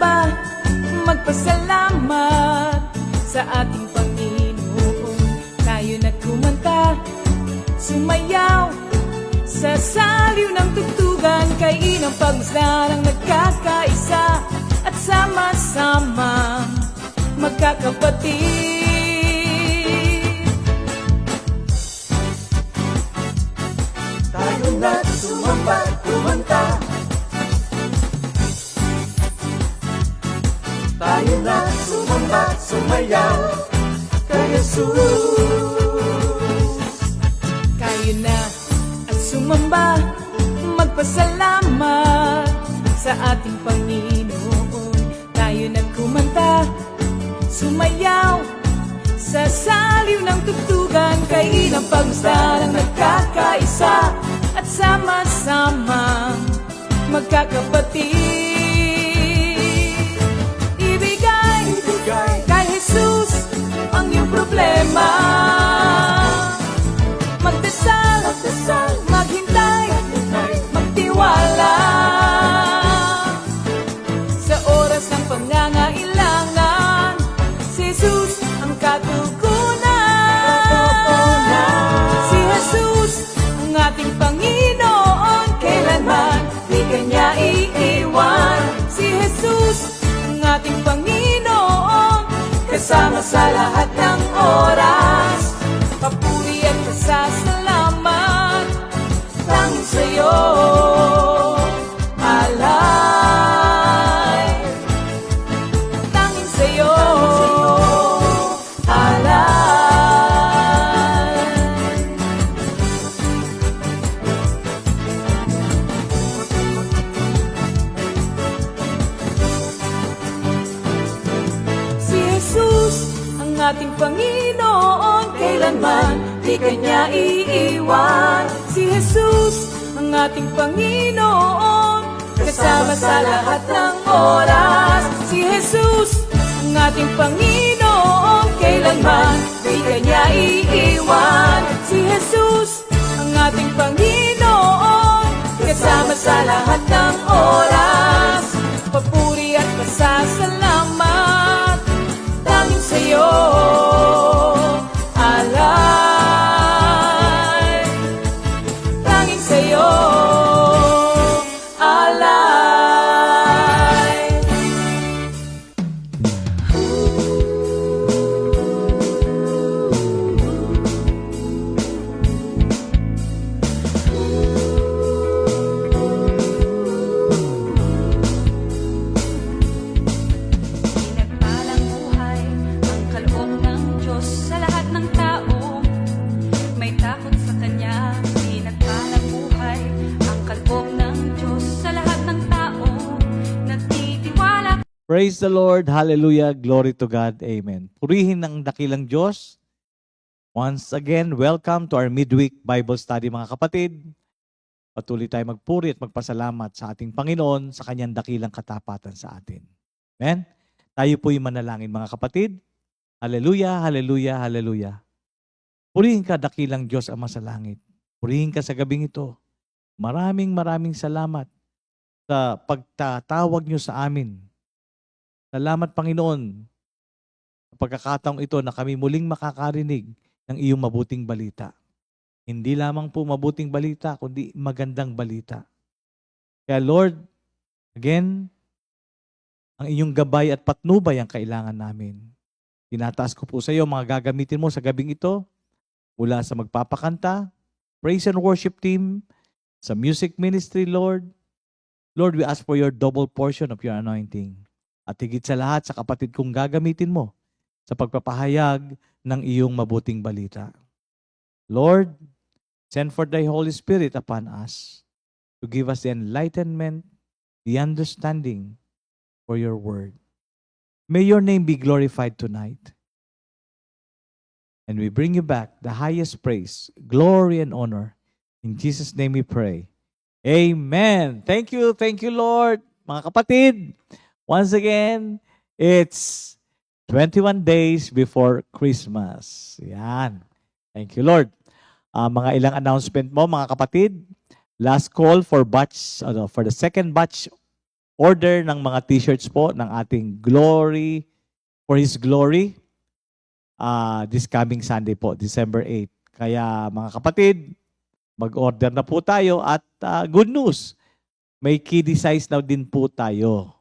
sumamba, magpasalamat sa ating Panginoon. Tayo na kumanta, sumayaw sa saliw ng tugtugan, kay inang pagmasdan ang nagkakaisa at sama-sama magkakapatid. Tayo na sumamba, kumanta, tayo na sumamba, sumayaw kay Jesus. Kayo na at sumamba, magpasalamat sa ating Panginoon. Tayo na kumanta, sumayaw sa saliw ng tugtugan, kay inang pagmasdan ang nagkakaisa at sama-sama magkakapatid. Kay Jesus ang iyong problema. Magdasal, maghintay, magtiwala. Sa oras ng pangangailangan, si Jesus ang katugunan. Si Jesus ang ating Panginoon, kailanman di kanya iiwan. Si Jesus ang ating Panginoon, kasama sa lahat ng oras. Papuri at pasasalamat tanging sa'yo, alay. Tanging sa'yo, alay. Si Jesus ang ating Panginoon, kailanman di kanya iiwan. Si Jesus ang ating Panginoon, kasama sa lahat ng oras. Si Jesus ang ating Panginoon, kailanman di kanya iiwan. Si Jesus ang ating Panginoon, kasama sa lahat ng oras. Papuri at pasasalamat tanging sa'yo, alay. Tanging sa'yo, alay. Pinagpalang buhay ang kaloob ng Diyos sa lahat ng tao. May takot sa Kanya. Pinagpalang buhay ang kaloob ng Diyos sa lahat ng tao. Nagtitiwala. Praise the Lord. Hallelujah. Glory to God. Amen. Purihin ng dakilang Diyos. Once again, welcome to our midweek Bible study, mga kapatid. Patuloy tayo magpuri at magpasalamat sa ating Panginoon sa kanyang dakilang katapatan sa atin. Amen? Tayo po'y manalangin, mga kapatid. Hallelujah, hallelujah, hallelujah. Purihin ka, dakilang Diyos Ama sa langit. Purihin ka sa gabing ito. Maraming salamat sa pagtatawag niyo sa amin. Salamat, Panginoon, sa pagkakataong ito na kami muling makakarinig ng iyong mabuting balita. Hindi lamang po mabuting balita, kundi magandang balita. Kaya Lord, again, ang inyong gabay at patnubay ang kailangan namin. Tinataas ko po sa iyo mga gagamitin mo sa gabing ito, mula sa magpapakanta, praise and worship team, sa music ministry, Lord. Lord, we ask for your double portion of your anointing. At higit sa lahat, sa kapatid kong gagamitin mo sa pagpapahayag ng iyong mabuting balita. Lord, send forth thy Holy Spirit upon us to give us the enlightenment, the understanding for your word. May your name be glorified tonight. And we bring you back the highest praise, glory, and honor. In Jesus' name we pray. Amen. Thank you, Lord. Mga kapatid, once again, it's 21 days before Christmas. Yan. Thank you, Lord. Mga ilang announcement mo, mga kapatid. Last call for batch, for the second batch order ng mga t-shirts po ng ating Glory for His Glory this coming Sunday po, December 8. Kaya mga kapatid, mag-order na po tayo at good news, may kiddie size na din po tayo.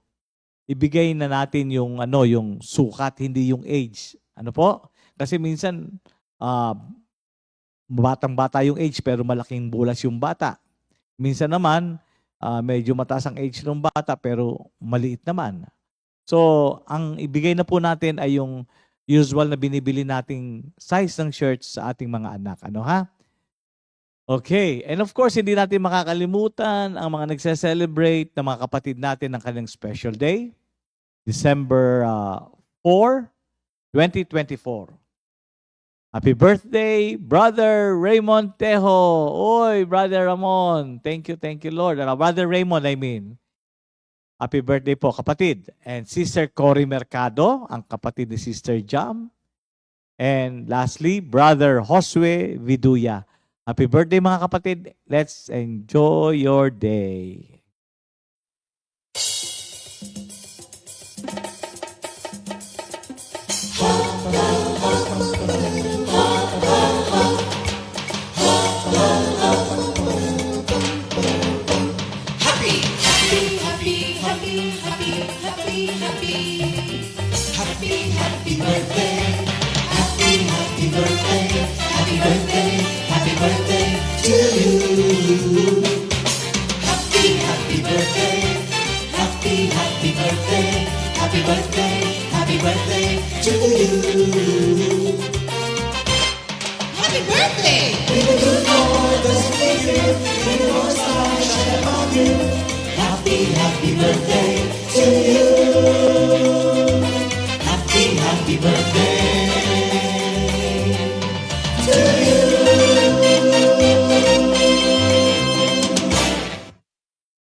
Ibigay na natin yung yung sukat, hindi yung age. Ano po? Kasi minsan batang-bata yung age pero malaking bulas yung bata. Minsan naman medyo mataas ang age ng bata pero maliit naman. So, ang ibigay na po natin ay yung usual na binibili nating size ng shirts sa ating mga anak. Ano ha? Okay. And of course, hindi natin makakalimutan ang mga nagse-celebrate na mga kapatid natin ng kanilang special day. December 4, 2024. Happy birthday, Brother Raymond Tejo. Oy, Brother Ramon. Thank you, Lord. Brother Raymond, I mean. Happy birthday po, kapatid. And Sister Cory Mercado, ang kapatid ni Sister Jam. And lastly, Brother Josue Viduya. Happy birthday, mga kapatid. Let's enjoy your day.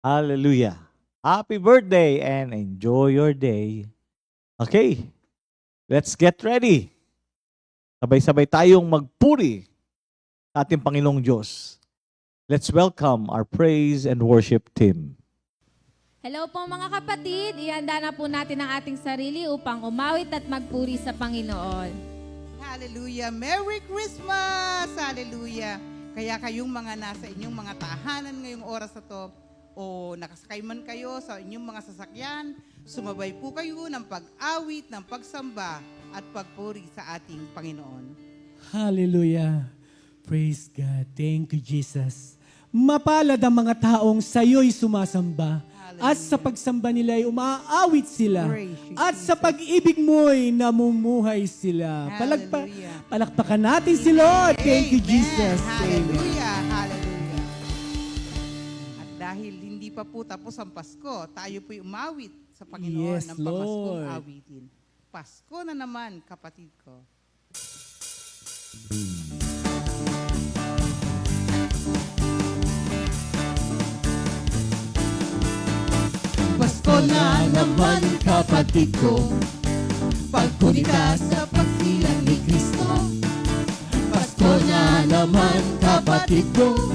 Hallelujah. Happy birthday and enjoy your day. Okay, let's get ready. Sabay-sabay tayong magpuri sa ating Panginoong Diyos. Let's welcome our praise and worship team. Hello po mga kapatid, ihanda na po natin ang ating sarili upang umawit at magpuri sa Panginoon. Hallelujah! Merry Christmas! Hallelujah! Kaya kayong mga nasa inyong mga tahanan ngayong oras na to, o nakasakay man kayo sa inyong mga sasakyan, sumabay po kayo ng pag-awit, ng pagsamba at pagpuri sa ating Panginoon. Hallelujah! Praise God! Thank you, Jesus. Mapalad ang mga taong sa'yo'y sumasamba. At sa pagsamba nila ay umaawit sila. At sa pag-ibig mo'y namumuhay sila. Palakpakan natin si Lord. Thank you, Jesus. Hallelujah. Hallelujah. At dahil hindi pa po tapos ang Pasko, tayo po'y umawit sa Panginoon Yes, ng pamaskong Lord. awitin. Pasko na naman, kapatid ko. Pasko na naman kapatid ko, pagpunita sa pagsilang ni Kristo. Pasko na naman kapatid ko,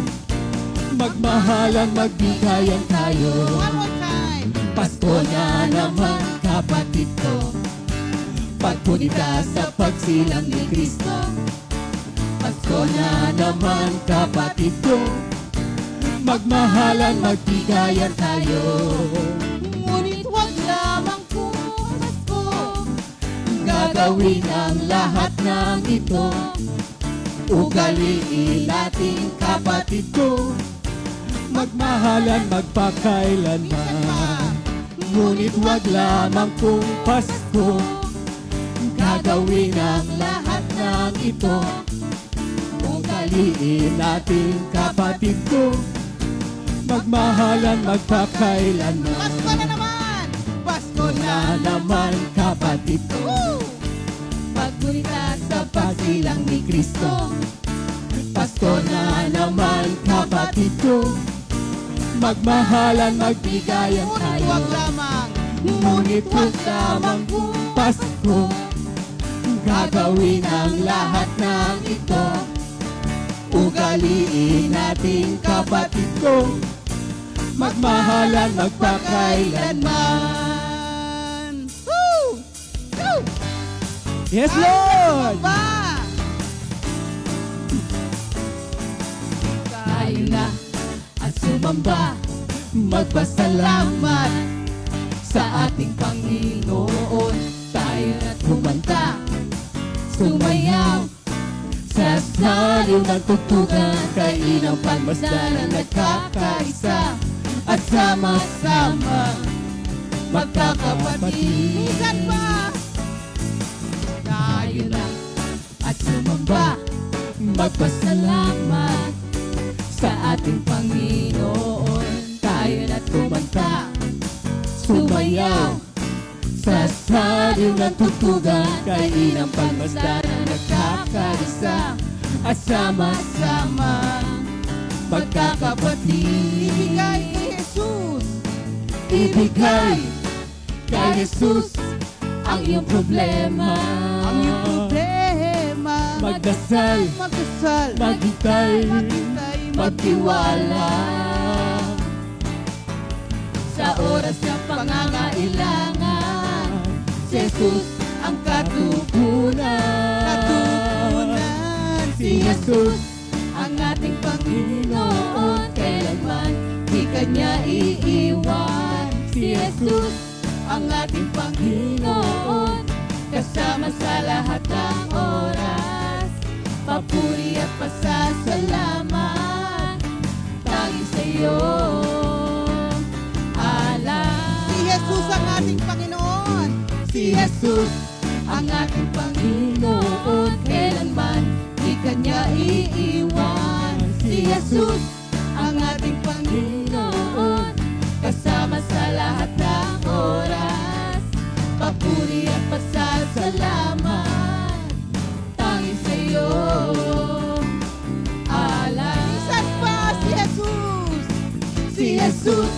magmahalan magbigayan tayo. One more time. Pasko na naman kapatid ko, pagpunita sa pagsilang ni Kristo. Pasko na naman kapatid ko, magmahalan magbigayan tayo. Ngunit huwag lamang kung Pasko, Gagawin ang lahat ng ito, ugaliin natin kapatid ko, Magmahalan magpakailanman. ngunit wag lamang kung Pasko. Gagawin ang lahat ng ito, ugaliin natin kapatid ko, Magmahalan magpakailanman. Pasko na naman. Pasko na naman kapatid ko, pagpunita sa pagsilang ni Kristo. Pasko na naman kapatid ko, magmahalan magbigayan Ngunit tayo. huwag lamang. Ngunit huwag lamang kung Pasko, gagawin ang lahat ng ito, ugaliin natin kapatid ko, magmahalan magpakailanman. Woo! Woo! Yes, Lord! Ba? Tayo na at sumamba, magpasalamat sa ating Panginoon. Tayo na't kumanta, sumayaw sa saliw ng tugtugan, kainang pagmasdan ang nagkakaisa at sama-sama magkakapatid. Minsan pa. Tayo na at sumamba, magpasalamat sa ating Panginoon. Tayo na't kumanta, sumayaw sa saliw ng tugtugan, kainang pagmasdan ang nagkakaisa at sama-sama magkakapatid. Ibigay kay Jesus. Ibigay kay Jesus ang iyong problema. Ang iyong problema. Magdasal, Magdasal. maghintay, Maghintay. magtiwala sa oras ng pangangailangan. Si Jesus ang katugunan. Katugunan. Si Jesus ang ating Panginoon. Kailanman di Kanya iiwan. Si Jesus ang ating Panginoon. Kasama sa lahat ng oras, papuri at pasasalamat tanging sa iyo. Si Jesus ang ating Panginoon. Si Jesus ang ating Panginoon. Kailanman di Kanya iiwan. Si Jesus ang ating Panginoon. Kasama sa lahat ng oras, papuri at pasasalamat tanging sa iyo. Minsan pa si Jesus. Si Jesus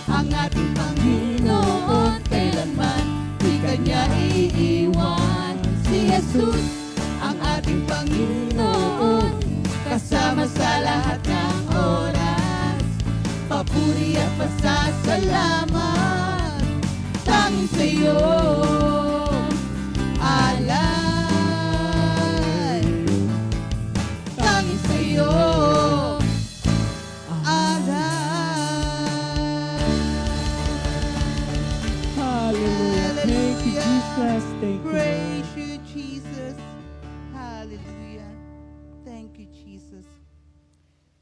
ang ating Panginoon. Kailanman di Kanya iiwan. Si Jesus ang ating Panginoon. Kasama sa lahat ng oras, papuri at pasasalamat tanging sa iyo. Alay tanging sa iyo. Hallelujah. Thank you, Jesus. Thank you, Lord. Praise you, Jesus. Hallelujah. Thank you, Jesus.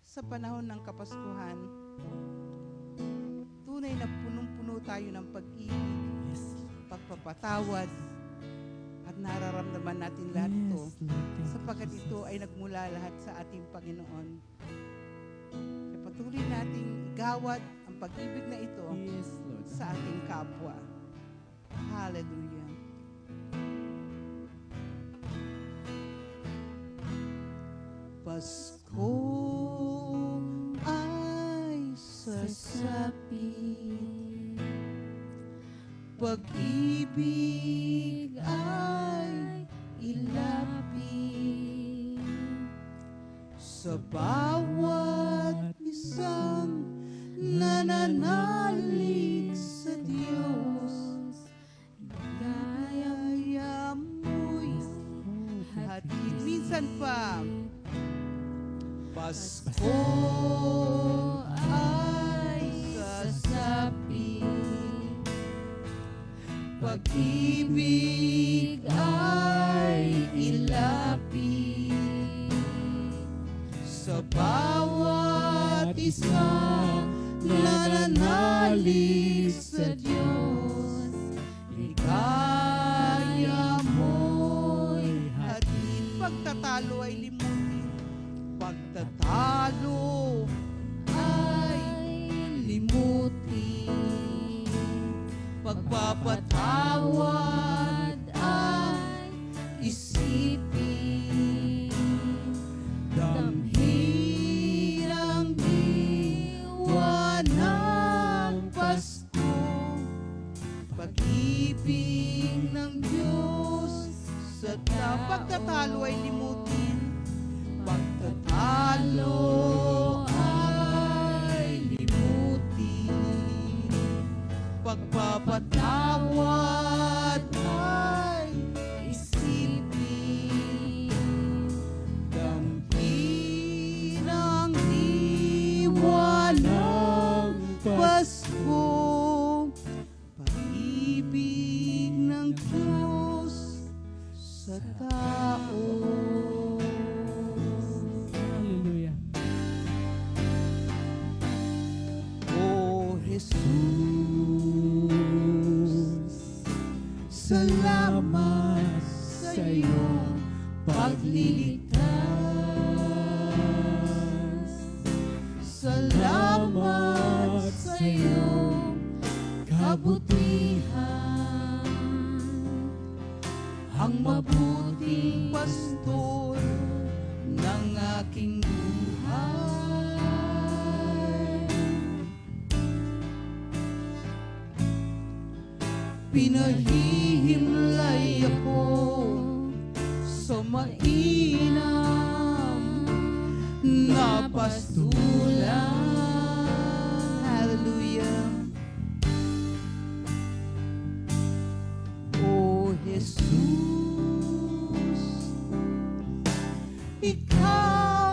Sa panahon ng Kapaskuhan, tunay na punong-puno tayo ng pag-ibig, pagpapatawad, at nararamdaman natin lahat ito. Yes, Lord. Thank you, Sapagkat Jesus. ito ay nagmula lahat sa ating Panginoon. Kaya patuloy nating igawad ang pag-ibig na ito Yes, Lord. sa ating kapwa. Hallelujah. Pasko ay sasapi, pag-ibig ay ilapi sa bawat isang nananalig sa Diyos. Gaya mo'y hatid. Minsan pa, Pasko ay sasapi, pag-ibig ay ilapi sa bawat isang nananalig sa Diyos. Ligaya mo'y hatid. Pagtatalo ay limutin. Pagtatalo ay limutin. Pagpapatawad ay isipin. Damhin ang diwa ng Pasko, pag-ibig ng Diyos sa tao. Pagtatalo ay limutin. Pagtatalo ay limutin. Salamat sa iyong pagliligtas. Salamat sa iyong kabutihan. Ang mabuting pastor ng aking buhay. Pinahihimlay ako sa mainam na pastulan. Hallelujah. O Jesus, ikaw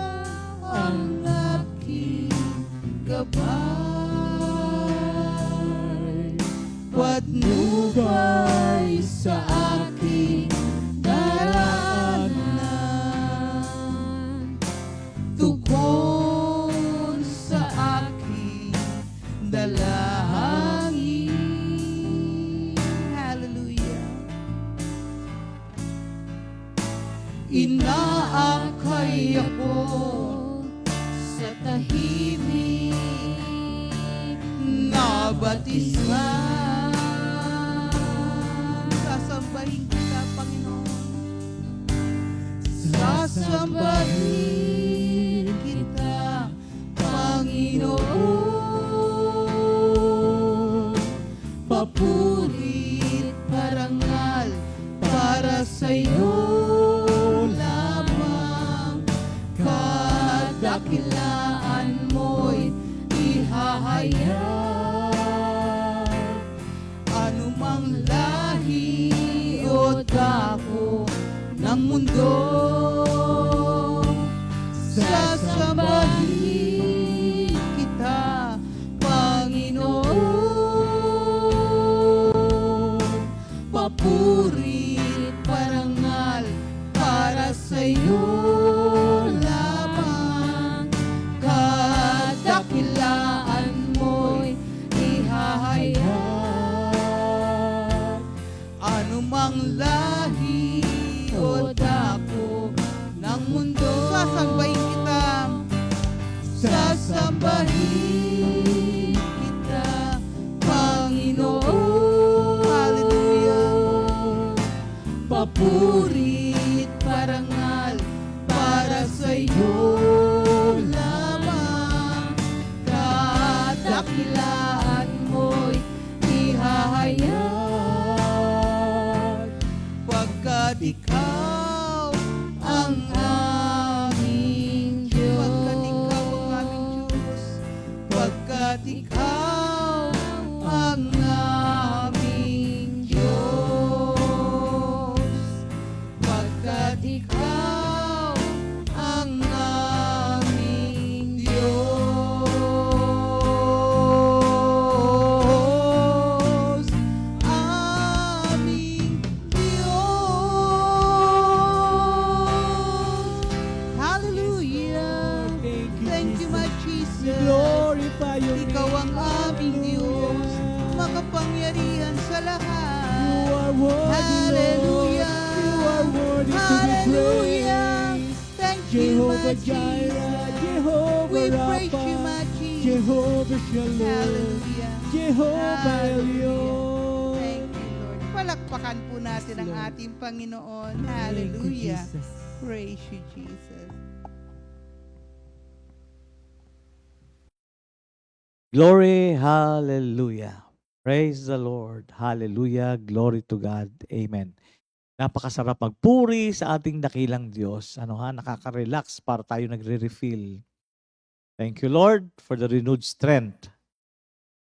ang aking gabay, patnubay sa aking daraanan, tugon sa aking dalangin. Hallelujah. Inaakay ako sa tahimik na batisman. Sasambahin kita, Panginoon. Sasambahin kita, Panginoon. Papurit parangal para sa iyo lamang. Kadakilaan mo'y ihahayag. Anumang lahi o dako ng mundo, sasambahin kita, Panginoon. Papurit parangal para sa iyo lamang. Kadakilaan mo'y ihahayag. Anumang lahi o dako ng mundo, sasambahin kita. Sasambahin kita, Panginoon. Hallelujah. Papurit parangal para sa iyo lamang. Kadakilaan mo'y ihahayag. Pagkat ikaw ang aming Diyos. Pagkat ikaw ang aming Diyos. Pagkat ikaw ang aming Diyos. Aming Diyos. Hallelujah. Thank you, my Jesus. Glorify your Ikaw name. ang aming Diyos, makapangyarihan sa lahat. You are worthy, Hallelujah. Lord. You are worthy to be Hallelujah. praised. Thank you, my Jehovah Jireh, Jesus. Jehovah We praise Rapha, you, my Jesus. Jehovah Shalom, Hallelujah. Jehovah Hallelujah. Elyon. Thank you, Lord. Palakpakan po natin ang Lord. ating Panginoon. Thank you, Hallelujah. Jesus. Praise you, Jesus. Glory, hallelujah. Praise the Lord. Hallelujah. Glory to God. Amen. Napakasarap magpuri sa ating dakilang Diyos. Nakaka-relax para tayo nagre-refill. Thank you, Lord, for the renewed strength.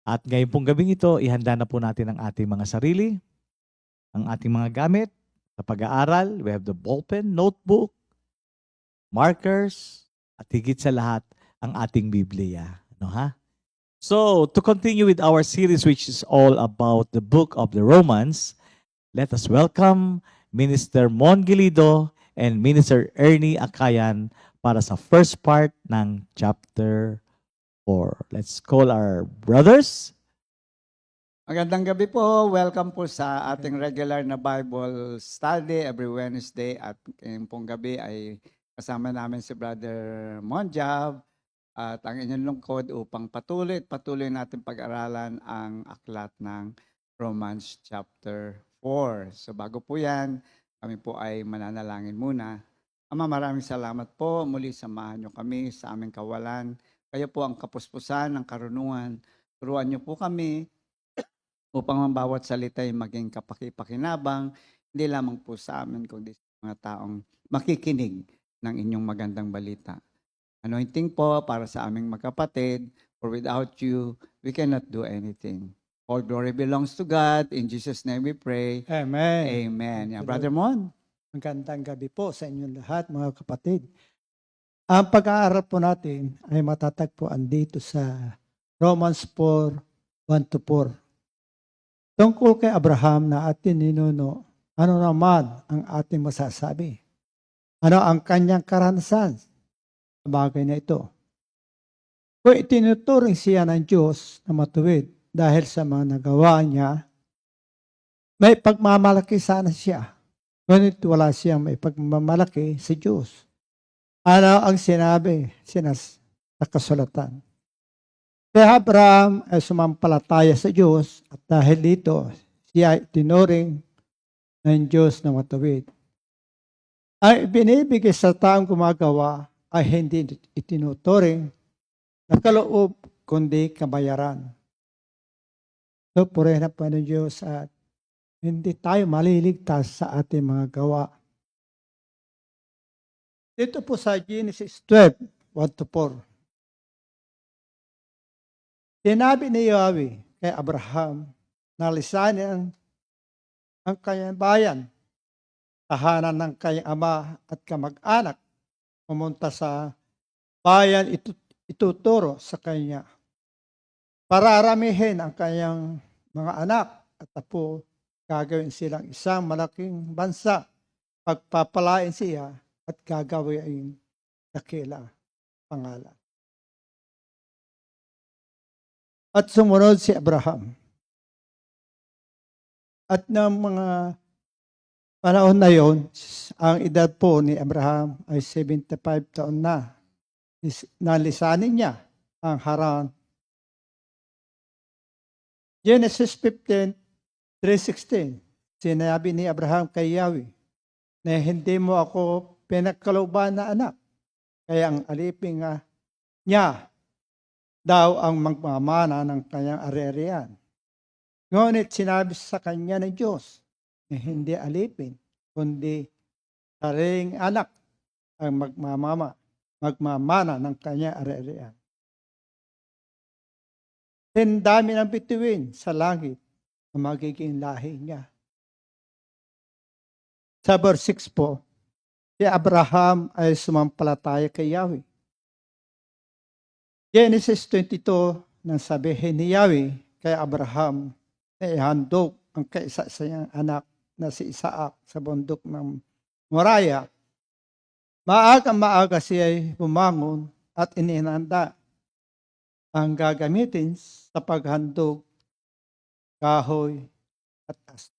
At ngayon pong gabing ito, ihanda na po natin ang ating mga sarili, ang ating mga gamit sa pag-aaral. We have the ballpen, notebook, markers, at higit sa lahat, ang ating Biblia. So, to continue with our series, which is all about the book of the Romans, let us welcome Minister Mon Gilido and Minister Ernie Akayan para sa first part ng chapter 4. Let's call our brothers. Magandang gabi po. Welcome po sa ating regular na Bible study every Wednesday at ngayong pong gabi ay kasama namin si Brother Monjab at ang inyong lungkod upang patuloy natin pag-aralan ang aklat ng Romans chapter 4. So bago po yan, kami po ay mananalangin muna. Ama, maraming salamat po. Muli samahan niyo kami sa aming kawalan. Kayo po ang kapuspusan ng karunungan. Turuan niyo po kami upang ang bawat salita ay maging kapaki-pakinabang, hindi lamang po sa amin, kundi sa mga taong makikinig ng inyong magandang balita. Anointing po para sa aming magkapatid, for without you, we cannot do anything. All glory belongs to God. In Jesus' name we pray. Amen. Amen. Yeah, Brother Mon. Magandang gabi po sa inyong lahat, mga kapatid. Ang pag-aaral po natin ay matatagpuan dito sa Romans 4, 1-4. Tungkol kay Abraham na ating ninuno, ano naman ang ating masasabi? Ano ang kanyang karanasan sa bagay na ito? Kung itinuturing siya ng Diyos na matuwid dahil sa mga nagawa niya, may pagmamalaki sana siya. Ngunit wala siyang may pagmamalaki sa Diyos. Ano ang sinabi sa kasulatan? Kaya Abraham ay sumampalataya sa Diyos at dahil dito siya ay tinuring ng Diyos na matuwid. Ang ibinibigay sa taong gumagawa ay hindi itinuturing na kaloob kundi kabayaran. So purihin na po ng Diyos at hindi tayo maliligtas sa ating mga gawa. Dito po sa Genesis 12, 1-4. Sinabi ni Yahweh kay Abraham na lisanin ang kanyang bayan, tahanan ng kanyang ama at kamag-anak, pumunta sa bayan ituturo sa kanya. Pararamihin ang kanyang mga anak at apo, gagawin silang isang malaking bansa, pagpapalain siya at gagawin dakila pangalan. At sumunod si Abraham. At ng mga panahon na yon, ang edad po ni Abraham ay 75 taon na. Nalisanin niya ang Haran. Genesis 15, 3:16, sinabi ni Abraham kay Yahweh na hindi mo ako pinagkalooban na anak. Kaya ang alipin niya daw ang magmamana ng kanyang ari-arian. Ngunit sinabi sa kanya ng Diyos na hindi alipin, kundi sariling anak ang magmamana ng kanyang ari-arian. Dami ng bituin sa langit ang magiging lahi niya. Sa verse 6 po, si Abraham ay sumampalataya kay Yahweh. Genesis 22, nang sabihin ni Yahweh kay Abraham na ihandog ang kaisa sa niyang anak na si Isaac sa bundok ng Moriah, maaga siya ay bumangon at ininanda ang gagamitin sa paghandog, kahoy at asto.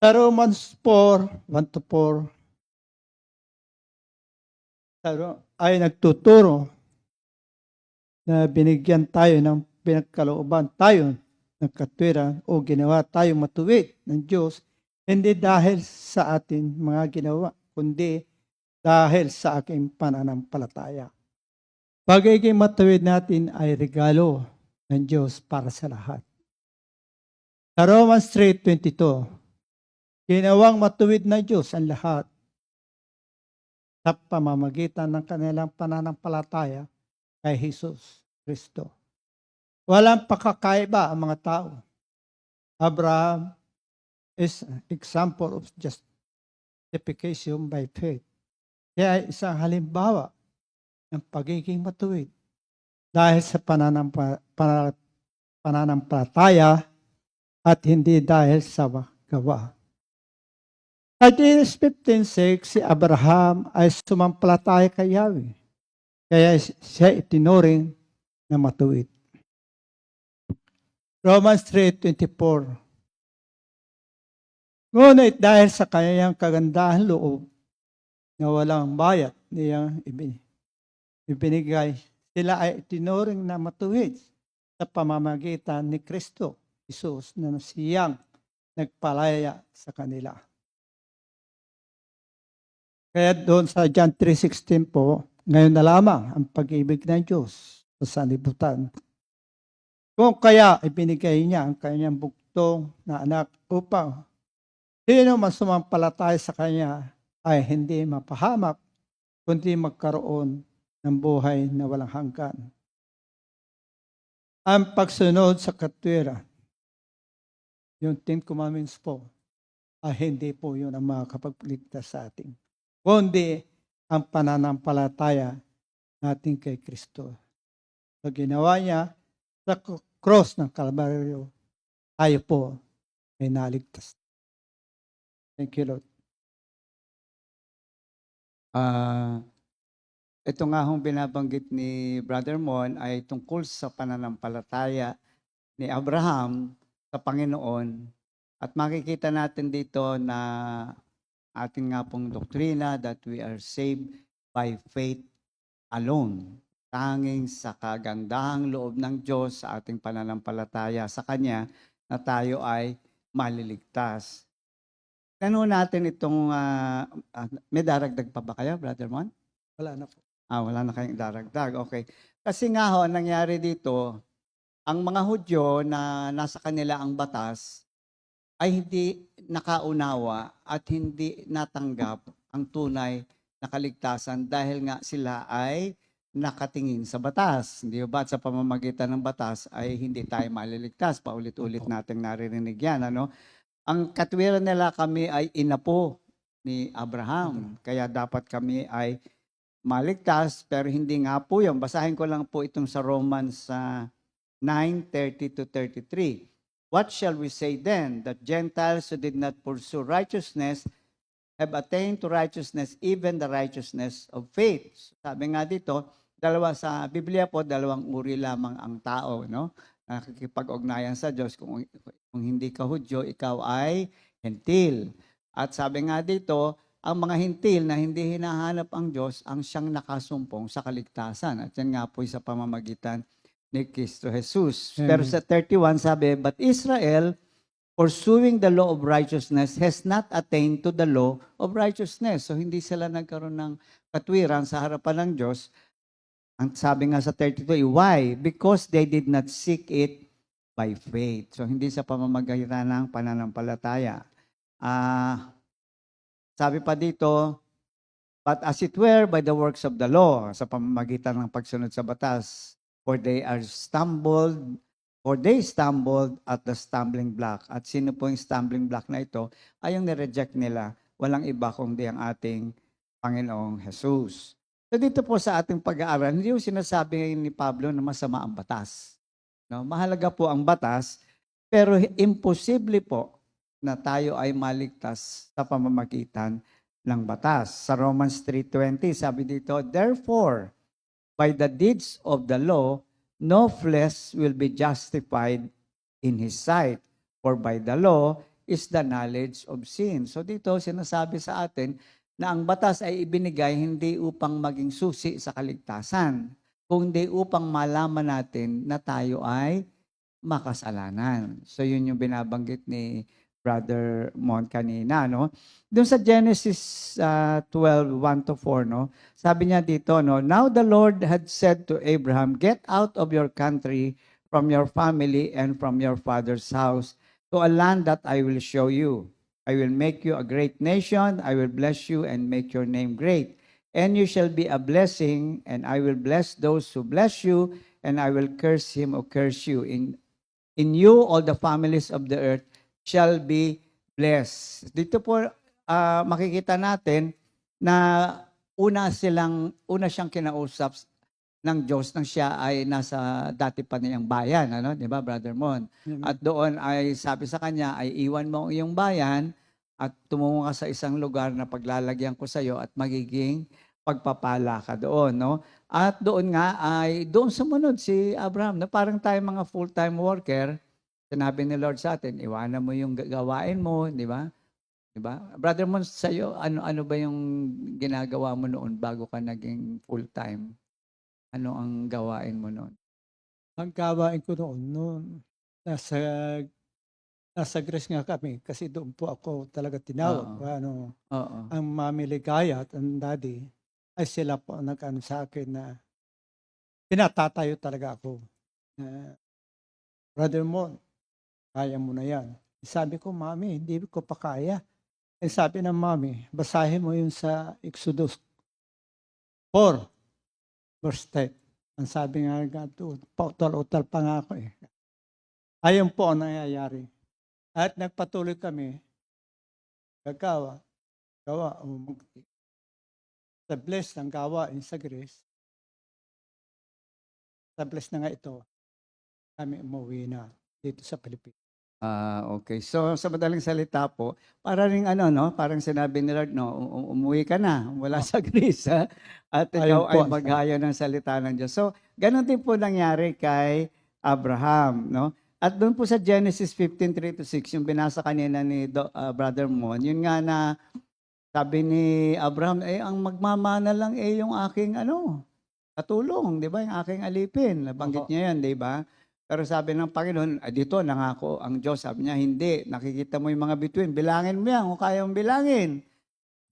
Sa Romans 4, 1-4, ay nagtuturo na binigyan tayo ng pinagkalooban tayo ng katwiran o ginawa tayo matuwid ng Diyos, hindi dahil sa atin mga ginawa, kundi dahil sa aking pananampalataya. Pagiging matuwid natin ay regalo ng Diyos para sa lahat. Sa Romans 3:22, ginawang matuwid ng Diyos ang lahat sa pamamagitan ng kanilang pananampalataya kay Jesus Kristo. Walang pakakaiba ang mga tao. Abraham is an example of justification by faith. Siya ay isang halimbawa ng pagiging matuwid dahil sa pananampalataya at hindi dahil sa gawa. Sa Genesis 15:6, si Abraham ay sumampalataya kay Yahweh. Kaya siya itinuring na matuwid. Romans 3:24. Ngunit dahil sa kanyang kagandahan loob na walang bayad niyang ibinigay, sila ay tinuring na matuwid sa pamamagitan ni Kristo Jesus na siyang nagpalaya sa kanila. Kaya doon sa John 3:16 po, ngayon na lamang ang pag-ibig ng Diyos sa sanlibutan. Kung kaya ibinigay niya ang kanyang bugtong na anak upang sino man sumampalataya sa kanya ay hindi mapahamak, kundi magkaroon ng buhay na walang hanggan. Ang pagsunod sa katwiran, yung 10 Commandments po, ay hindi po yun ang makakapagligtas sa atin, kundi ang pananampalataya natin kay Kristo. Sa ginawa niya sa cross ng Kalbaryo, tayo po ay naligtas. Thank you, Lord. Ito nga hong binabanggit ni Brother Mon ay tungkol sa pananampalataya ni Abraham sa Panginoon. At makikita natin dito na ating nga pong doktrina that we are saved by faith alone. Tanging sa kagandahang loob ng Diyos sa ating pananampalataya sa Kanya na tayo ay maliligtas. Ano natin itong, may daragdag pa ba kayo, Brother Mon? Wala na po. Wala na kayong daragdag. Okay. Kasi nga ho, nangyari dito, ang mga Hudyo na nasa kanila ang batas ay hindi nakaunawa at hindi natanggap ang tunay na kaligtasan dahil nga sila ay nakatingin sa batas. Hindi ba? At sa pamamagitan ng batas ay hindi tayo maliligtas. Paulit-ulit nating naririnig yan. Ano? Ang katwiran nila, kami ay inapo ni Abraham. Kaya dapat kami ay maligtas, pero hindi nga po yun. Basahin ko lang po itong sa Romans 9:30-33. What shall we say then? That Gentiles who did not pursue righteousness have attained to righteousness, even the righteousness of faith. Sabi nga dito, sa Biblia po, dalawang uri lamang ang tao, no? Nakikipag-ugnayan sa Diyos. Kung hindi ka Hudyo, ikaw ay hentil. At sabi nga dito, ang mga hintil na hindi hinahanap ang Diyos ang siyang nakasumpong sa kaligtasan. At yan nga po sa pamamagitan ni Kristo Jesus. Pero sa 31 sabi, but Israel, pursuing the law of righteousness, has not attained to the law of righteousness. So hindi sila nagkaroon ng katwiran sa harapan ng Diyos. Ang sabi nga sa 32, why? Because they did not seek it by faith. So hindi sa pamamagitan ng pananampalataya. Sabi pa dito, but as it were by the works of the law, sa pamamagitan ng pagsunod sa batas, for they stumbled at the stumbling block. At sino po yung stumbling block na ito? Ay yung nireject nila, walang iba kundi ang ating Panginoong Jesus. So dito po sa ating pag-aaral, hindi yung sinasabi ni Pablo na masama ang batas. No? Mahalaga po ang batas, pero imposible po na tayo ay maligtas sa pamamagitan ng batas. Sa Romans 3:20, sabi dito, therefore, by the deeds of the law, no flesh will be justified in his sight. For by the law is the knowledge of sin. So dito sinasabi sa atin na ang batas ay ibinigay hindi upang maging susi sa kaligtasan, kundi upang malaman natin na tayo ay makasalanan. So yun yung binabanggit ni Brother Mon kanina, no? Doon sa Genesis 12:1-4, no? Sabi niya dito, no? Now the Lord had said to Abraham, get out of your country, from your family, and from your father's house, to a land that I will show you. I will make you a great nation, I will bless you and make your name great. And you shall be a blessing, and I will bless those who bless you, and I will curse him who curse you. In you all the families of the earth shall be blessed. Dito po makikita natin na una siyang kinausap ng Diyos nang siya ay nasa dati pa niyang bayan, ano, 'di ba, Brother Mon? At doon ay sabi sa kanya ay iwan mo ang iyong bayan at tumungo ka sa isang lugar na paglalagyan ko sa iyo at magiging pagpapala ka doon, no? At doon nga ay doon sumunod si Abraham, na parang tayo mga full-time worker, Sinabi ni Lord sa atin, iwanan mo yung gawain mo, di ba? Di ba? Brother Mon, sa'yo, ano ba yung ginagawa mo noon bago ka naging full-time? Ano ang gawain mo noon? Ang gawain ko noon, nasa, nasa Greece nga kami kasi doon po ako talaga tinawag. Oo. Oo. Ang Mami Ligaya at ang Daddy ay sila po ang nag-ano sa akin na pinatatayo talaga ako. Brother Mon, kaya mo na yan. Sabi ko, Mami, hindi ko pa kaya. Sabi ng Mami, basahin mo yun sa Exodus 4, verse 10. Ang sabi nga doon, pautal-utal pa nga ako eh. Ayun po ang nangyayari. At nagpatuloy kami, gawa, sa bless ng gawain sa Greece, sa bless na nga ito, kami umuwi na dito sa Pilipinas. Okay. So, sa madaling salita po, para ring parang sinabi ni Lord, umuwi ka na, wala sa Greece, ha? At ikaw Ayun po. ay maghayo ng salita ng Diyos. So, ganun din po nangyari kay Abraham, no? At doon po sa Genesis 15:3-6, yung binasa kanina ni Brother Mon, yun nga na sabi ni Abraham, ang magmamana lang yung aking katulong, di ba? Yung aking alipin. Nabanggit niya yan, di ba? Pero sabi ng Panginoon, dito nangako ang Diyos. Sabi niya, hindi. Nakikita mo yung mga bituin. Bilangin mo yan kung kaya mong bilangin.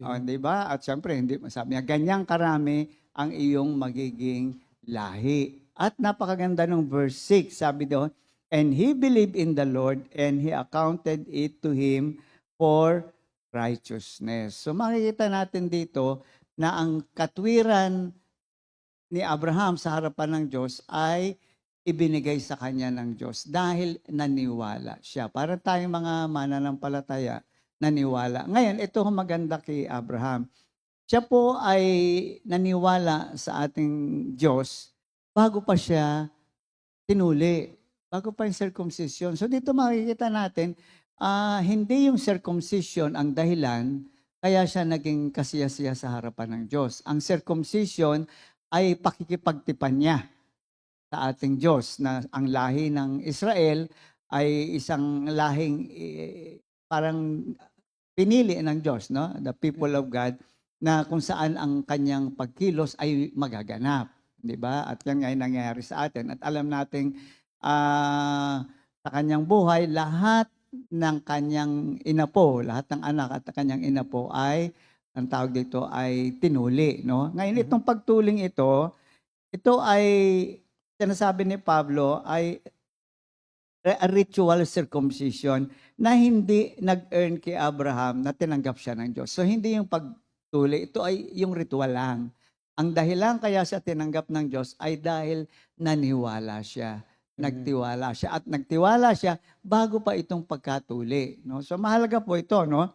Di ba? At syempre, sabi niya, ganyang karami ang iyong magiging lahi. At napakaganda ng verse 6. Sabi doon, and he believed in the Lord and he accounted it to him for righteousness. So makikita natin dito na ang katwiran ni Abraham sa harapan ng Diyos ay ibinigay sa kanya ng Diyos dahil naniwala siya. Para tayong mga mananampalataya, naniwala. Ngayon, ito ang maganda kay Abraham. Siya po ay naniwala sa ating Diyos bago pa siya tinuli, bago pa yung circumcision. So dito makikita natin, hindi yung circumcision ang dahilan kaya siya naging kasiyasiya sa harapan ng Diyos. Ang circumcision ay pakikipagtipan niya sa ating Diyos na ang lahi ng Israel ay isang lahing parang pinili ng Diyos, no? The people of God, na kung saan ang kanyang pagkilos ay magaganap, di ba? At yan nga ay nangyayari sa atin. At alam nating sa kanyang buhay, lahat ng kanyang inapo, lahat ng anak at kanyang inapo ay, ang tawag dito ay tinuli, no? Ngayon itong pagtuling ito ay sinasabi ni Pablo ay a ritual circumcision na hindi nag-earn kay Abraham na tinanggap siya ng Diyos. So hindi yung pagtuli, ito ay yung ritual lang. Ang dahilan kaya siya tinanggap ng Diyos ay dahil naniwala siya, nagtiwala siya. At nagtiwala siya bago pa itong pagkatuli. No? So mahalaga po ito. No?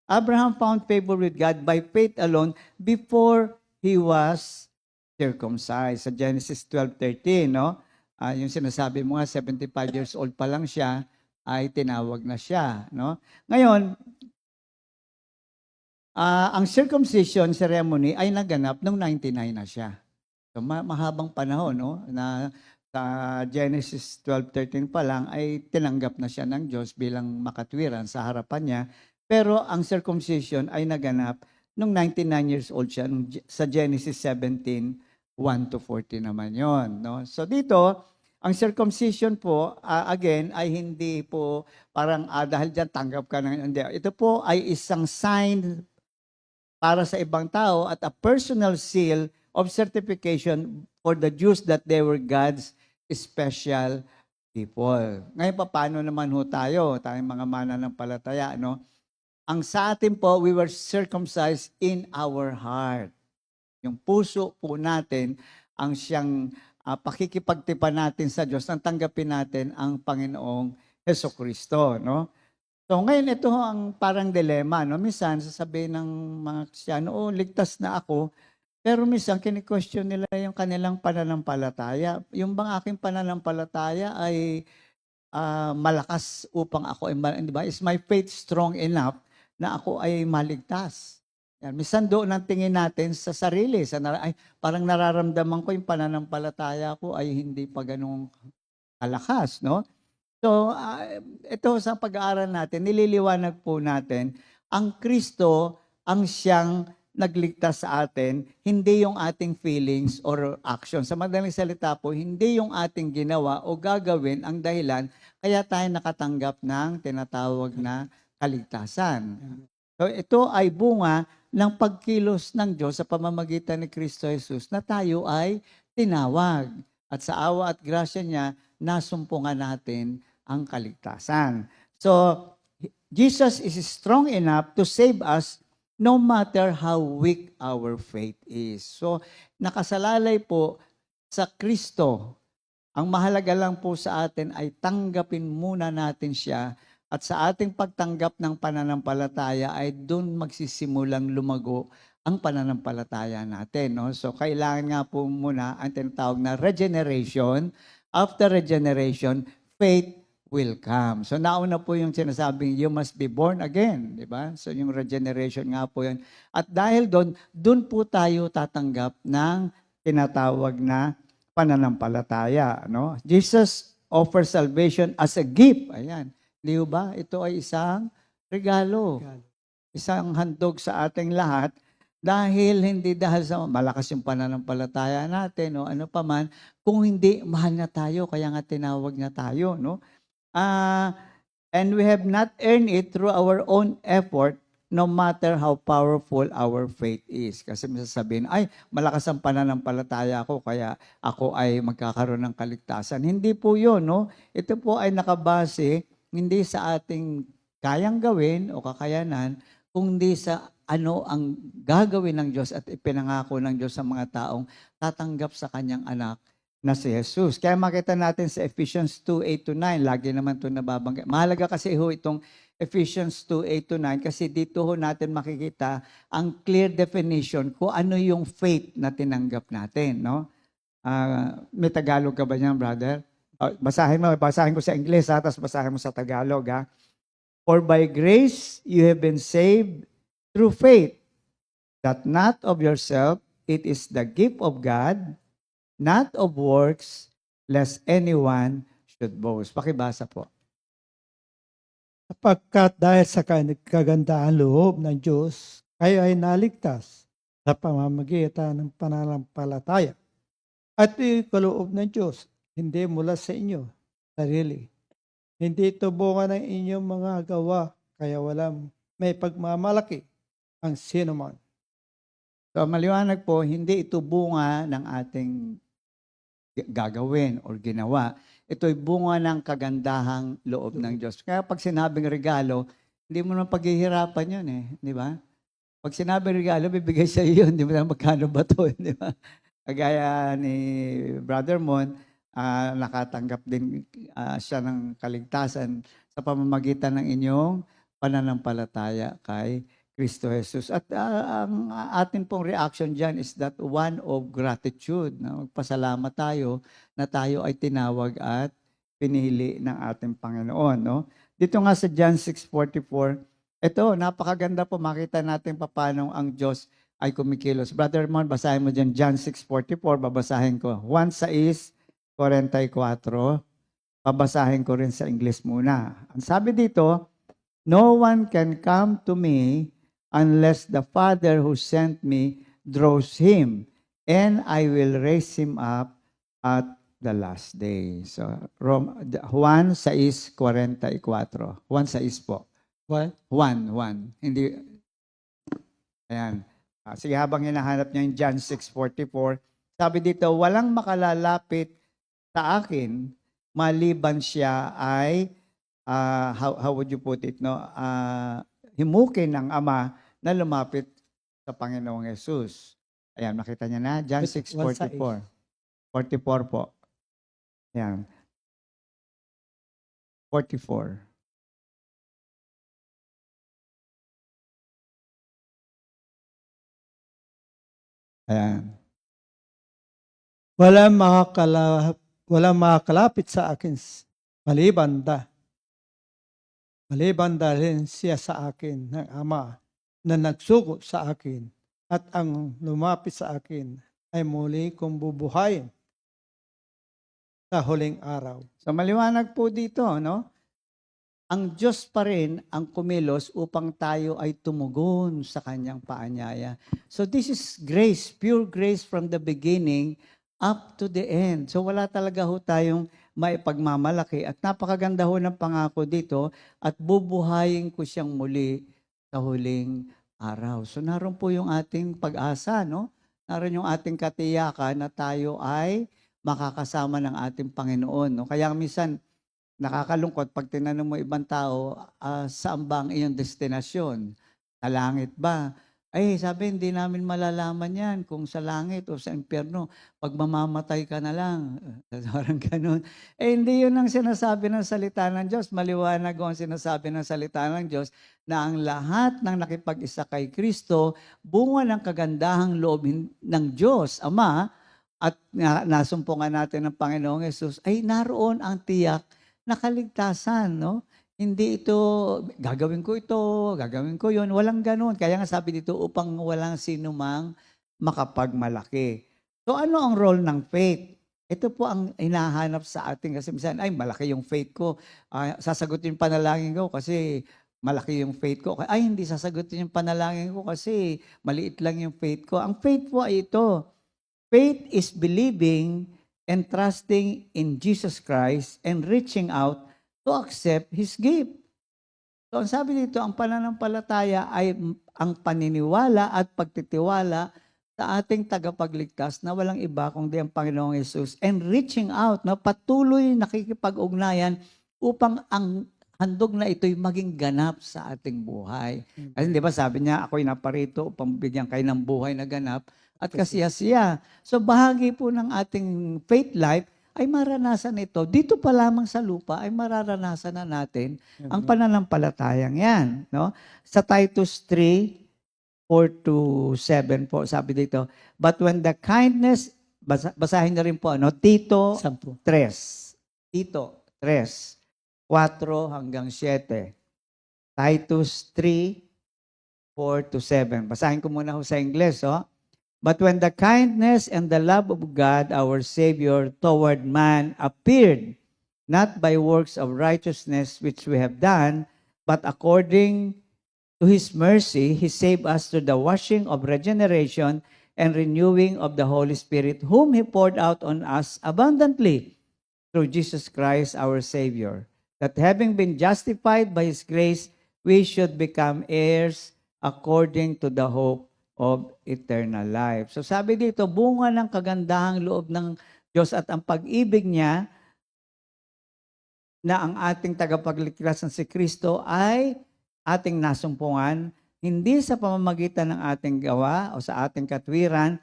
Abraham found favor with God by faith alone before he was circumcised. Sa Genesis 12:13, no? Yung sinasabi mo nga, 75 years old pa lang siya, ay tinawag na siya, no? Ngayon, ang circumcision ceremony ay naganap nung 99 na siya. So, mahabang panahon, no? Na sa Genesis 12:13 pa lang ay tinanggap na siya ng Diyos bilang makatwiran sa harapan niya. Pero ang circumcision ay naganap nung 99 years old siya, sa Genesis 17, 1-40 naman yon, no? So dito, ang circumcision po, again, ay hindi po parang dahil dyan tanggap ka ng hindi. Ito po ay isang sign para sa ibang tao at a personal seal of certification for the Jews that they were God's special people. Ngayon pa, paano naman ho tayo? Tayong mga mananampalataya, no? Ang sa atin po, we were circumcised in our heart. Yung puso po natin ang siyang pakikipagtipan natin sa Diyos nang tanggapin natin ang Panginoong Hesukristo, no? So ngayon ito ang parang dilema, no? Minsan sasabihin ng mga Kristiyano, ligtas na ako, pero minsan kini-question nila yung kanilang pananampalataya. Yung bang aking pananampalataya ay malakas upang ako, di ba? Is my faith strong enough na ako ay maligtas? Yan. Minsan doon ang tingin natin sa sarili. Parang nararamdaman ko yung pananampalataya ko ay hindi pa ganun kalakas, no? So, ito sa pag-aaral natin, nililiwanag po natin, ang Kristo ang siyang nagligtas sa atin, hindi yung ating feelings or action. Sa madaling salita po, hindi yung ating ginawa o gagawin ang dahilan kaya tayo nakatanggap ng tinatawag na kaligtasan. So, ito ay bunga ng pagkilos ng Diyos sa pamamagitan ni Kristo Jesus na tayo ay tinawag. At sa awa at grasya niya, nasumpungan natin ang kaligtasan. So, Jesus is strong enough to save us no matter how weak our faith is. So, nakasalalay po sa Kristo. Ang mahalaga lang po sa atin ay tanggapin muna natin siya at sa ating pagtanggap ng pananampalataya ay doon magsisimulang lumago ang pananampalataya natin. No? So, kailangan nga po muna ang tinatawag na regeneration. After regeneration, faith will come. So nauna po yung sinasabing you must be born again, di ba? So yung regeneration nga po yun. At dahil doon po tayo tatanggap ng tinatawag na pananampalataya, no? Jesus offers salvation as a gift. Ayan. Di ba? Ito ay isang regalo. Isang handog sa ating lahat dahil hindi dahil sa malakas yung pananampalataya natin o ano pa man, kung hindi mahal na tayo, kaya nga tinawag na tayo, no? And we have not earned it through our own effort, no matter how powerful our faith is. Kasi masasabihin, ay, malakas ang pananampalataya ko, kaya ako ay magkakaroon ng kaligtasan. Hindi po yun, no? Ito po ay nakabase, hindi sa ating kayang gawin o kakayanan, kundi sa ano ang gagawin ng Diyos at ipinangako ng Diyos sa mga taong tatanggap sa kanyang anak na si Jesus. Kaya makita natin sa Ephesians 2:8-9, lagi naman ito nababanggit. Mahalaga kasi itong Ephesians 2:8-9 kasi dito natin makikita ang clear definition kung ano yung faith na tinanggap natin. No? May Tagalog ka ba niyan, brother? Basahin ko sa English, tapos basahin mo sa Tagalog. Ha? For by grace you have been saved through faith, that not of yourself, it is the gift of God, not of works, lest anyone should boast. Pakibasa po. Sapagkat dahil sa kagandahan loob ng Diyos, kayo ay naligtas sa pamamagitan ng pananampalataya. At ito'y kaloob ng Diyos, hindi mula sa inyo, sarili. Hindi ito bunga ng inyong mga gawa, kaya walang may pagmamalaki ang sinuman. So maliwanag po, hindi ito bunga ng ating gagawin or ginawa. Ito'y bunga ng kagandahang loob ng Diyos. Kaya pag sinabing regalo, hindi mo naman paghihirapan yun eh. Di ba? Pag sinabing regalo, bibigay sa iyo yun. Di ba? Magkano ba ito? Di ba? Kagaya ni Brother Mon, nakatanggap din siya ng kaligtasan sa pamamagitan ng inyong pananampalataya kay Kristo Jesus. At ang atin pong reaction dyan is that one of gratitude. Na magpasalamat tayo na tayo ay tinawag at pinili ng ating Panginoon. No? Dito nga sa John 6:44, ito, napakaganda po makita natin paano ang Diyos ay kumikilos. Brother Mon, basahin mo dyan John 6:44, babasahin ko. 1:6:44, babasahin ko rin sa English muna. Ang sabi dito, no one can come to me unless the Father who sent me draws him, and I will raise him up at the last day. So, Juan 6:44. Juan 6 po. What? 1. Hindi, ayan. Sige, habang hinahanap niya yung John 6:44, sabi dito, walang makalalapit sa akin, maliban siya ay, how would you put it, no? Himukin ng Ama na lumapit sa Panginoong Yesus. Ayan, makita niya na, John 6:44. 44 po. Ayan. 44. Ayan. Walang makakalapit sa akin maliban rin siya sa akin ng Ama na nagsugo sa akin at ang lumapit sa akin ay muli kong bubuhayin. sa huling araw. So maliwanag po dito, no? Ang Diyos pa rin ang kumilos upang tayo ay tumugon sa kanyang paanyaya. So this is grace, pure grace from the beginning up to the end. So wala talaga ho tayong may pagmamalaki at napakaganda ho ng pangako dito at bubuhayin ko siyang muli sa huling araw. So naroon po yung ating pag-asa, no? Naroon yung ating katiyakan na tayo ay makakasama ng ating Panginoon, no? Kaya minsan nakakalungkot pag tinanong mo ibang tao, saan ba ang iyong destinasyon? Sa langit ba? Ay, sabi, hindi namin malalaman yan kung sa langit o sa impyerno. Pag mamamatay ka na lang. Parang ganun. Hindi yun ang sinasabi ng salita ng Diyos. Maliwanag ang sinasabi ng salita ng Diyos na ang lahat ng nakipag-isa kay Kristo, bunga ng kagandahang loob ng Diyos, Ama, at nasumpungan natin ng Panginoong Yesus, ay naroon ang tiyak na kaligtasan, no? Hindi ito, gagawin ko ito, gagawin ko yun. Walang ganun. Kaya nga sabi dito, upang walang sino mang makapagmalaki. So ano ang role ng faith? Ito po ang hinahanap sa ating kasi minsan, ay malaki yung faith ko. Sasagutin yung panalangin ko kasi malaki yung faith ko. Ay hindi sasagutin yung panalangin ko kasi maliit lang yung faith ko. Ang faith po ay ito. Faith is believing and trusting in Jesus Christ and reaching out to accept His gift. So, ang sabi dito, ang pananampalataya ay ang paniniwala at pagtitiwala sa ating tagapagligtas na walang iba kundi ang Panginoong Yesus and reaching out, na patuloy nakikipag-ugnayan upang ang handog na ito'y maging ganap sa ating buhay. Kasi di ba sabi niya, ako'y naparito upang bigyan kayo ng buhay na ganap at kasiyasiya. So bahagi po ng ating faith life ay maranasan ito. Dito pa lamang sa lupa ay mararanasan na natin ang pananampalatayang yan. No? Sa Titus 3, 4-7 po, sabi dito, but when the kindness, basahin na rin po, Tito 3. Tito 3, 4 hanggang 7. Titus 3, 4-7. Basahin ko muna ho sa Ingles, But when the kindness and the love of God, our Savior, toward man appeared, not by works of righteousness which we have done, but according to His mercy, He saved us through the washing of regeneration and renewing of the Holy Spirit, whom He poured out on us abundantly through Jesus Christ, our Savior, that having been justified by His grace, we should become heirs according to the hope of eternal life. So sabi dito, bunga ng kagandahang loob ng Diyos at ang pag-ibig niya na ang ating tagapagligtas na si Kristo ay ating nasumpungan, hindi sa pamamagitan ng ating gawa o sa ating katwiran,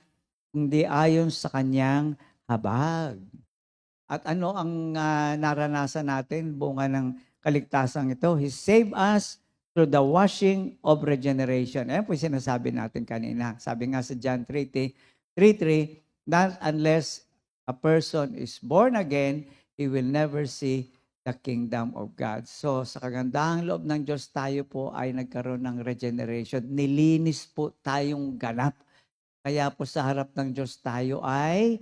kundi ayon sa kanyang habag. At ano ang naranasan natin, bunga ng kaligtasan ito? He saved us through the washing of regeneration. Ayan po yung sinasabi natin kanina. Sabi nga sa John 3:3, that unless a person is born again, he will never see the kingdom of God. So sa kagandahang loob ng Diyos, tayo po ay nagkaroon ng regeneration. Nilinis po tayong ganap. Kaya po sa harap ng Diyos tayo ay,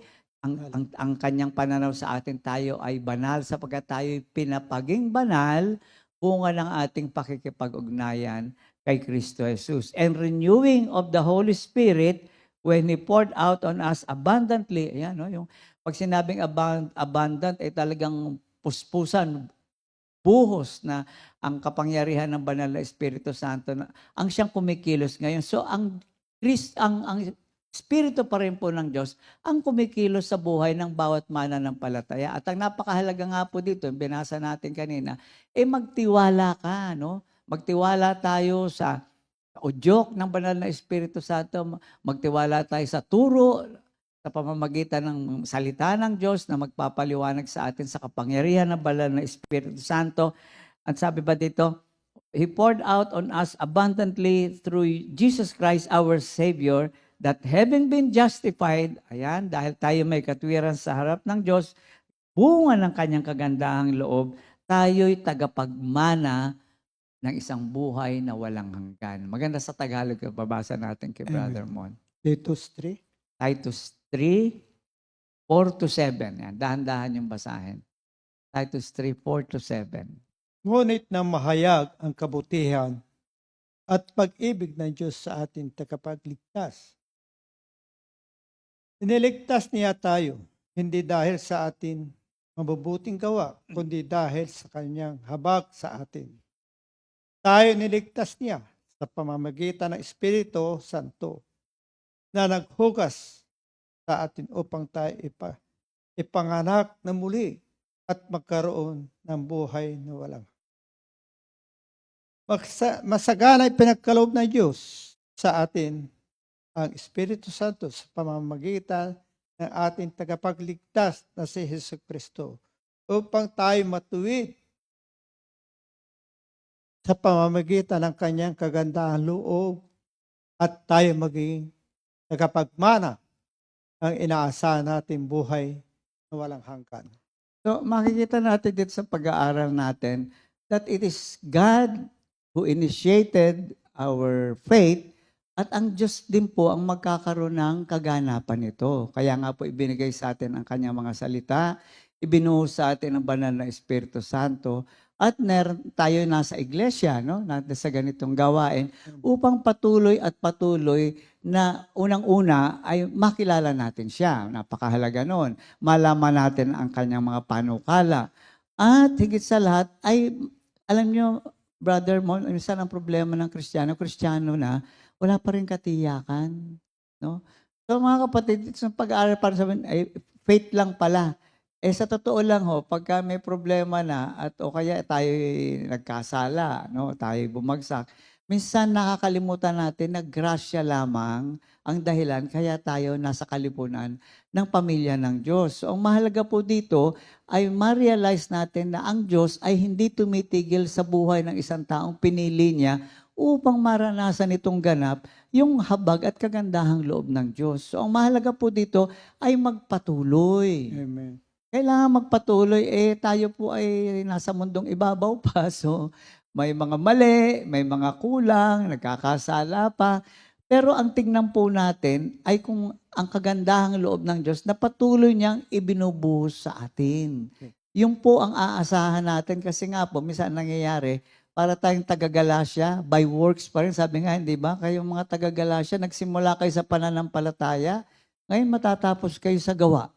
ang kanyang pananaw sa atin, tayo ay banal sapagkat tayo pinapaging banal bunga ng ating pakikipag-ugnayan kay Kristo Jesus. And renewing of the Holy Spirit when He poured out on us abundantly. Ayan, yung pag sinabing abundant ay talagang puspusan, buhos na ang kapangyarihan ng banal na Espiritu Santo na ang siyang kumikilos ngayon. So ang Espiritu pa rin po ng Diyos ang kumikilos sa buhay ng bawat mananampalataya. At ang napakahalaga nga po dito, binasa natin kanina, magtiwala ka, no? Magtiwala tayo sa udyok ng banal na Espiritu Santo, magtiwala tayo sa turo, sa pamamagitan ng salita ng Diyos na magpapaliwanag sa atin sa kapangyarihan ng banal na Espiritu Santo. At sabi ba dito, He poured out on us abundantly through Jesus Christ our Savior, that having been justified, ayan, dahil tayo may katwiran sa harap ng Diyos, bunga ng kanyang kagandahang loob, tayo'y tagapagmana ng isang buhay na walang hanggan. Maganda sa Tagalog, babasa natin kay Brother Mon. Titus 3. Titus 3, 4 to 7. Yan, dahan-dahan yung basahin. Titus 3, 4 to 7. Ngunit na mahayag ang kabutihan at pag-ibig ng Diyos sa ating tagapagligtas. Iniligtas niya tayo, hindi dahil sa atin mabubuting gawa, kundi dahil sa kanyang habag sa atin. Tayo niligtas niya sa pamamagitan ng Espiritu Santo na naghugas sa atin upang tayo ipanganak na muli at magkaroon ng buhay na walang. Masagana'y pinagkaloob ng Diyos sa atin ang Espiritu Santo sa pamamagitan ng ating tagapagligtas na si Jesucristo upang tayo matuwid sa pamamagitan ng kanyang kagandahang loob at tayo maging tagapagmana ang inaasahan nating buhay na walang hanggan. So makikita natin dito sa pag-aaral natin that it is God who initiated our faith at ang Diyos din po ang magkakaroon ng kaganapan nito. Kaya nga po ibinigay sa atin ang kanyang mga salita, ibinuhos sa atin ang banal na Espiritu Santo, at tayo nasa iglesia, no? Sa ganitong gawain, upang patuloy na unang-una ay makilala natin siya. Napakahalaga noon. Malaman natin ang kanyang mga panukala. At higit sa lahat ay, alam nyo, Brother Mon, minsan ang problema ng Kristiyano na, wala pa rin katiyakan. No? So mga kapatid, sa pag-aaral para sabihin, ay faith lang pala. Sa totoo lang pagka may problema na at o kaya tayo nagkasala, no, tayo bumagsak, minsan nakakalimutan natin na grasya lamang ang dahilan kaya tayo nasa kalipunan ng pamilya ng Diyos. So, ang mahalaga po dito ay ma-realize natin na ang Diyos ay hindi tumitigil sa buhay ng isang taong pinili niya upang maranasan itong ganap yung habag at kagandahang loob ng Diyos. So, ang mahalaga po dito ay magpatuloy. Amen. Kailangan magpatuloy. Tayo po ay nasa mundong ibabaw pa. So, may mga mali, may mga kulang, nagkakasala pa. Pero ang tingnan po natin ay kung ang kagandahang loob ng Diyos na patuloy niyang ibinubuhos sa atin. Yung po ang aasahan natin kasi nga po, minsan nangyayari, para tayong taga-Galasya, by works pa rin. Sabi nga, hindi ba? Kayong mga taga-Galasya, nagsimula kayo sa pananampalataya, ngayon matatapos kayo sa gawa.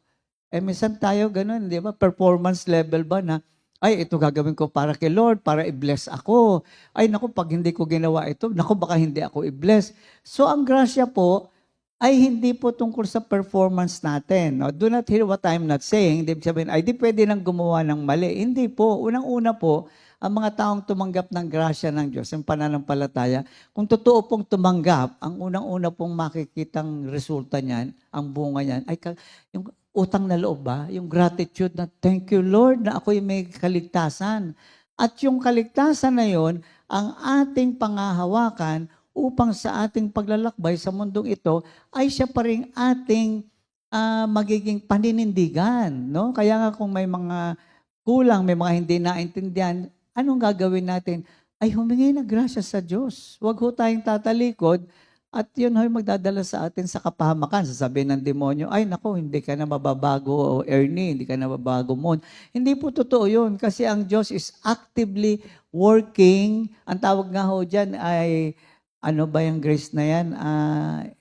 Minsan tayo ganun, di ba? Performance level ba na, ay, ito gagawin ko para kay Lord, para i-bless ako. Ay, naku, pag hindi ko ginawa ito, naku, baka hindi ako i-bless. So, ang grasya po, ay hindi po tungkol sa performance natin. No? Do not hear what I'm not saying. Di sabihin, ay, di pwede nang gumawa ng mali. Hindi po. Unang-una po, ang mga taong tumanggap ng grasya ng Diyos, yung pananampalataya, kung totoo pong tumanggap, ang unang-una pong makikitang resulta niyan, ang bunga niyan, ay yung utang na loob ba? Yung gratitude na, thank you Lord na ako'y may kaligtasan. At yung kaligtasan na yon, ang ating pangahawakan upang sa ating paglalakbay sa mundong ito, ay siya pa rin ating magiging paninindigan. No? Kaya nga kung may mga kulang, may mga hindi naintindihan, anong gagawin natin? Ay humingi ng grasya sa Diyos. Huwag ho tayong tatalikod. At yun ho'y magdadala sa atin sa kapahamakan. Sasabihin ng demonyo, ay nako, hindi ka na mababago, Ernie, hindi ka na mababago, Mon. Hindi po totoo yun kasi ang Diyos is actively working. Ang tawag nga ho dyan ay, ano ba yung grace na yan?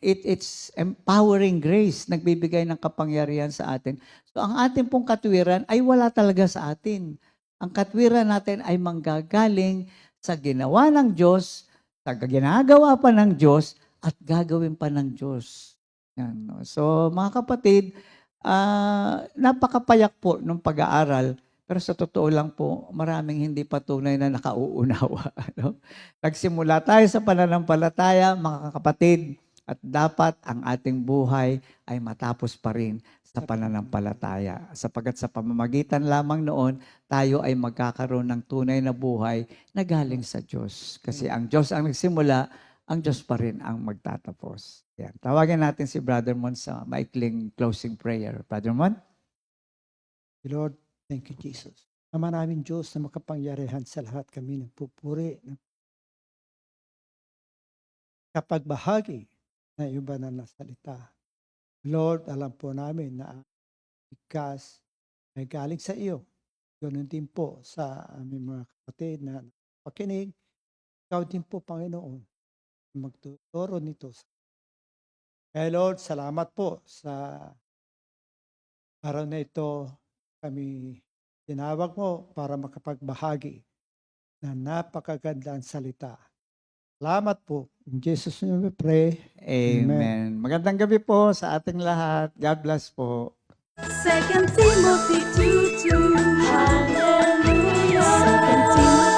It's empowering grace, nagbibigay ng kapangyarihan sa atin. So ang ating pong katwiran ay wala talaga sa atin. Ang katwiran natin ay manggagaling sa ginawa ng Diyos, sa ginagawa pa ng Diyos, at gagawin pa ng Diyos. Yan, no? So, mga kapatid, napakapayak po ng pag-aaral, pero sa totoo lang po, maraming hindi patunay na nakauunawa. No? Nagsimula tayo sa pananampalataya, mga kapatid, at dapat ang ating buhay ay matapos pa rin sa pananampalataya. Sapagat sa pamamagitan lamang noon, tayo ay magkakaroon ng tunay na buhay na galing sa Diyos. Kasi ang Diyos ang nagsimula, ang Diyos pa rin ang magtatapos. Yan. Tawagin natin si Brother Mon sa maikling closing prayer. Brother Mon? Lord, thank you, Jesus. Ama namin Diyos na makapangyarihan sa lahat, kami nagpupuri kapag bahagi na iba na nasalita. Lord, alam po namin na Because ay galing sa iyo. Ganoon din po sa aming mga kapatid na pakinig. Ikaw din po, Panginoon, magtuturo nito. Kaya Lord, salamat po sa araw na ito. Kami tinawag mo para makapagbahagi na napakagandang salita. Salamat po. In Jesus' name we pray. Amen. Magandang gabi po sa ating lahat. God bless po. 2 Timothy 2:2 Hallelujah 2 Timothy